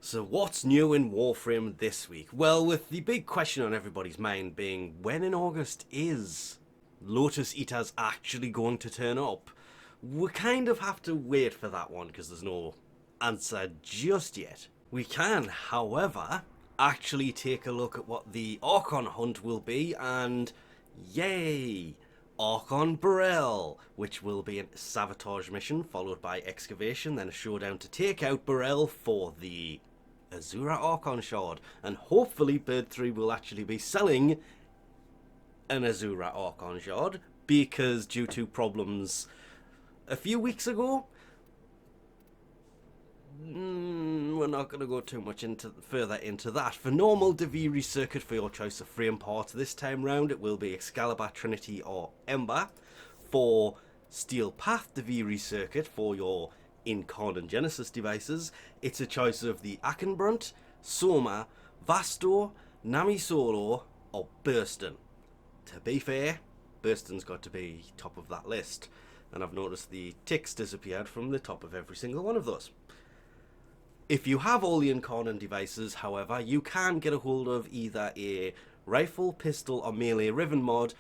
So what's new in Warframe this week? Well, with the big question on everybody's mind being when in August is Lotus Eaters actually going to turn up? We kind of have to wait for that one because there's no answer just yet. We can, however, actually take a look at what the Archon hunt will be, and yay! Archon Burrell, which will be a sabotage mission followed by excavation, then a showdown to take out Burrell for the Azura Archon Shard, and hopefully Bird 3 will actually be selling an Azura Archon Shard, because due to problems a few weeks ago, we're not going to go too much further into that. For normal Duviri circuit for your choice of frame parts this time round, it will be Excalibur, Trinity or Ember. For Steel Path Duviri circuit for your Incarn and Genesis devices, it's a choice of the Akenbrunt, Soma, Vastor, Nami Solo or Burston. To be fair, Burston's got to be top of that list, and I've noticed the ticks disappeared from the top of every single one of those. If you have all the Incarn devices, however, you can get a hold of either a rifle, pistol or melee Riven mod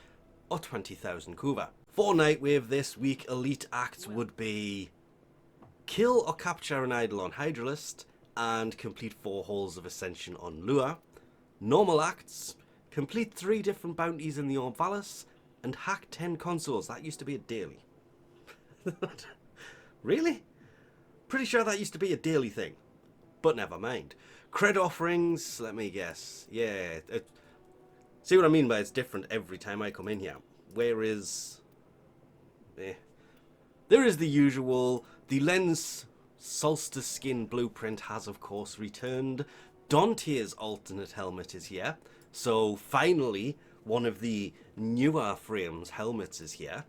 or 20,000 Kuva. For Nightwave this week, elite acts would be kill or capture an idol on Hydralist and complete 4 halls of ascension on Lua. Normal acts, complete 3 different bounties in the Orvalis and hack 10 consoles. That used to be a daily. Really? Pretty sure that used to be a daily thing. But never mind. Cred offerings, let me guess. Yeah. See what I mean by it's different every time I come in here. Where is... There is the usual. The Lens Solstice Skin blueprint has of course returned. Dante's alternate helmet is here. So finally, one of the newer frames helmets is here.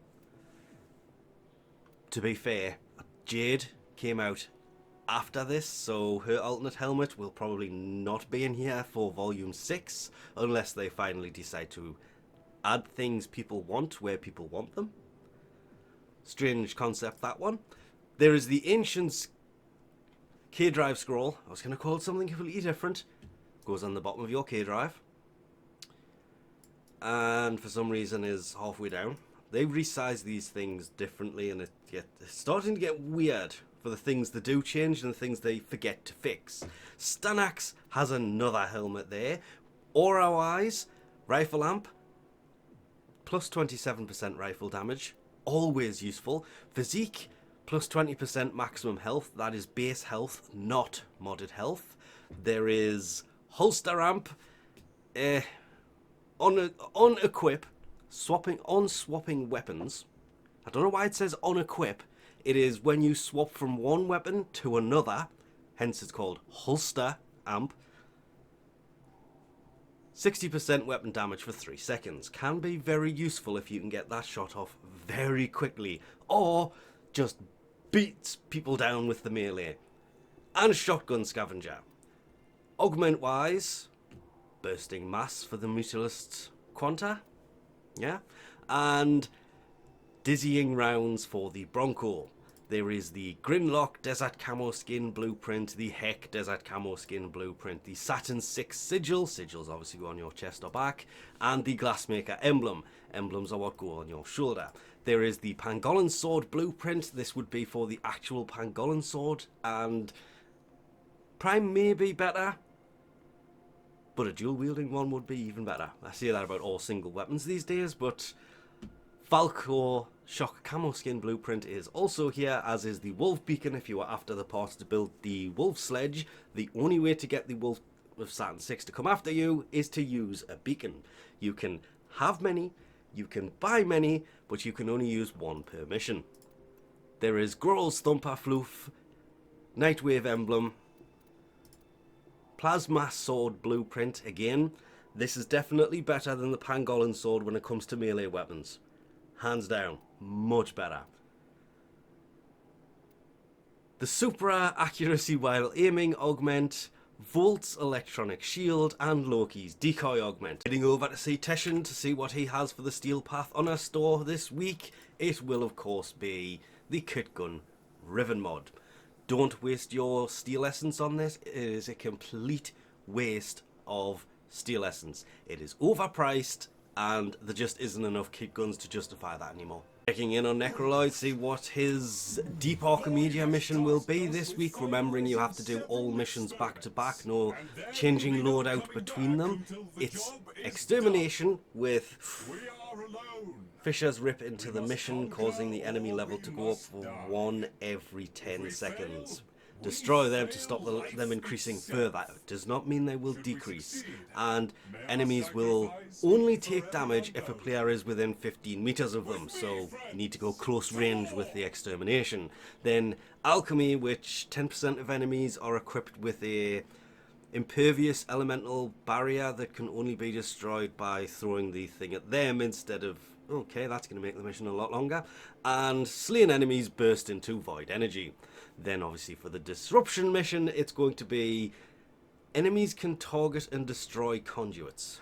To be fair, Jade came out after this, so her alternate helmet will probably not be in here for Volume 6, unless they finally decide to add things people want where people want them. Strange concept, that one. There is the Ancient's K-Drive scroll. I was going to call it something completely different. Goes on the bottom of your K-Drive. And for some reason is halfway down. They resize these things differently, and it's starting to get weird for the things they do change and the things they forget to fix. Stanax has another helmet there. Aura Wise, Rifle Amp, plus 27% rifle damage. Always useful. Physique, plus 20% maximum health. That is base health, not modded health. There is Holster Amp. On equip, swapping weapons. I don't know why it says on equip. It is when you swap from one weapon to another, hence it's called Holster Amp. 60% weapon damage for 3 seconds. Can be very useful if you can get that shot off very quickly, or just beats people down with the melee. And Shotgun Scavenger. Augment wise, Bursting Mass for the Mutualist Quanta. Yeah. And Dizzying Rounds for the Bronco. There is the Grinlock Desert Camo Skin Blueprint, the Heck Desert Camo Skin Blueprint, the Saturn 6 Sigil, sigils obviously go on your chest or back, and the Glassmaker Emblem. Emblems are what go on your shoulder. There is the Pangolin Sword Blueprint. This would be for the actual Pangolin Sword, and Prime may be better, but a dual wielding one would be even better. I say that about all single weapons these days, but Falcor Shock Camo Skin Blueprint is also here, as is the Wolf Beacon if you are after the parts to build the Wolf Sledge. The only way to get the Wolf of Saturn 6 to come after you is to use a beacon. You can have many, you can buy many, but you can only use one per mission. There is Growl's Thumper Floof, Nightwave Emblem, Plasma Sword Blueprint. Again, this is definitely better than the Pangolin Sword when it comes to melee weapons. Hands down, much better. The Supra Accuracy While Aiming Augment, Volt's Electronic Shield, and Loki's Decoy Augment. Heading over to see Teshin to see what he has for the Steel Path on our store this week. It will of course be the Kit Gun Riven mod. Don't waste your steel essence on this. It is a complete waste of steel essence. It is overpriced, and there just isn't enough kick guns to justify that anymore. Checking in on Necraloid, see what his Deep Archimedia mission will be this week. Remembering you have to do all missions back to back, no changing loadout between them. It's extermination with Fissures rip into the mission, causing the enemy level to go up for 1 every 10 seconds. Destroy them to stop them increasing further. It does not mean they will decrease. And enemies will only take damage if a player is within 15 meters of them. So you need to go close range with the extermination. Then alchemy, which 10% of enemies are equipped with a impervious elemental barrier that can only be destroyed by throwing the thing at them instead of... Okay, that's going to make the mission a lot longer. And slain enemies burst into void energy. Then obviously for the disruption mission, it's going to be enemies can target and destroy conduits.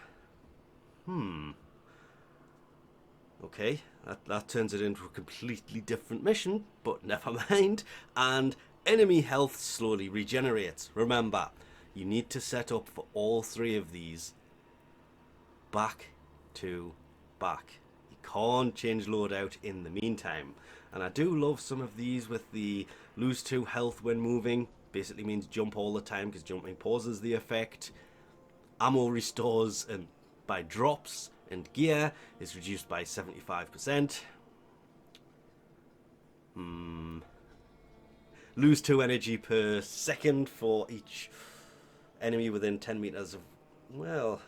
Okay, that turns it into a completely different mission, but never mind. And enemy health slowly regenerates. Remember, you need to set up for all 3 of these back to back. Can't change loadout in the meantime. And I do love some of these with the lose 2 health when moving. Basically means jump all the time because jumping pauses the effect. Ammo restores and by drops, and gear is reduced by 75%. Lose 2 energy per second for each enemy within 10 meters of... Well...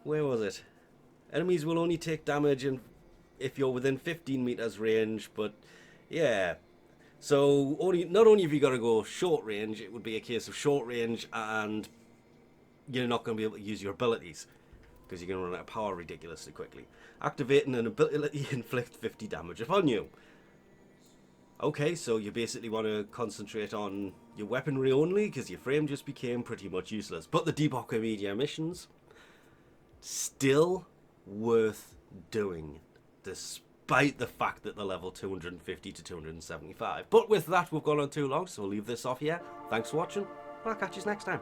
Where was it? Enemies will only take damage if you're within 15 meters range, but yeah. So not only have you got to go short range, it would be a case of short range and you're not going to be able to use your abilities because you're going to run out of power ridiculously quickly. Activating an ability inflict 50 damage upon you. Okay, so you basically want to concentrate on your weaponry only because your frame just became pretty much useless. But the Deep Archimedia missions... still worth doing, despite the fact that they're level 250 to 275. But with that, we've gone on too long, so we'll leave this off here. Thanks for watching, and I'll catch you next time.